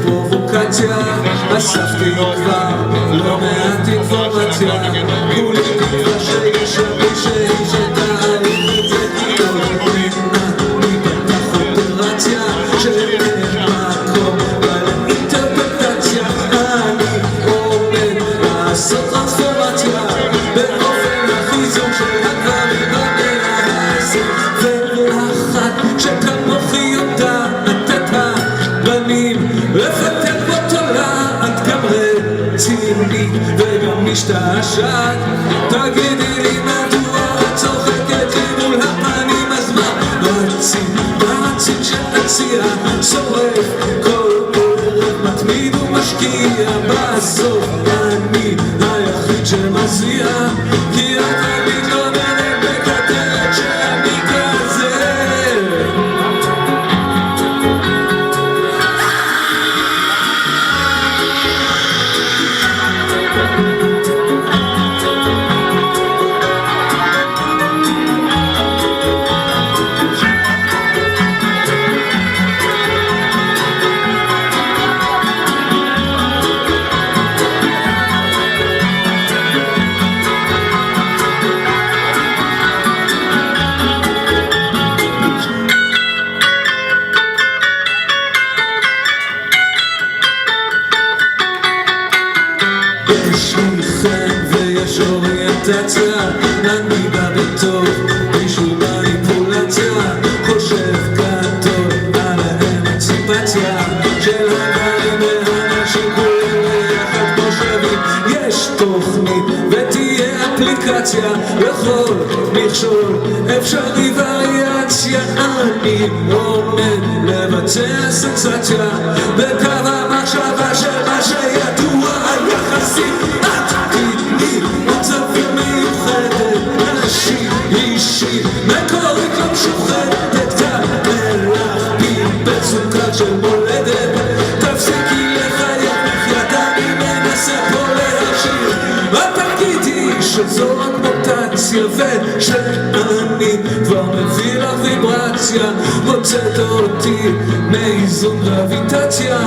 פרובוקציה, אספתי כבר לא מעט אינפורמציה, כולי תקווה שיש מי שאיש את הערים את זה, כל מדינה ניפתח אופרציה שאין מקום לאינטרפרטציה. אני עומד לעשות טרנספורמציה באופן החיזור של הדברים במאה ה-20, ולאחת שכמוכי יודעת את הבנים לפתח בתולעת גם רצינית וגם משתעשעת. תגידי לי מדוע את צוחקת לי מול הפנים, אז מה רצית שאציע? שורף כל ערב מתמיד ומשקיע, בסוף אני היחיד שמזיע, כי את מתלוננת מקטרת שאני כזה. יש לי חן ויש אוריינטציה, אני בא בטוב בלי שום מניפולציה, חושב גדול על האמנציפציה של הגרים והאנשים כולם ביחד כמו שווים. יש תוכנית ותהיה אפליקציה לכל מכשול אפשרי וריאציה, אני עומד לבצע סנסציה בקו המחשבה של מה שידוע על יחסים. את תתני מצבים מיוחדת, נשית אישית מקורית לא משוחדת, כמלאכי בצוקה של מולדת, תפסיקי לחייך מחייאת, אני מנסה פה להשאיר. את תגידי שזו רק מוטציה ושאני כבר מביא לך ויברציה, מוצאת אותי מאיזון גרביטציה.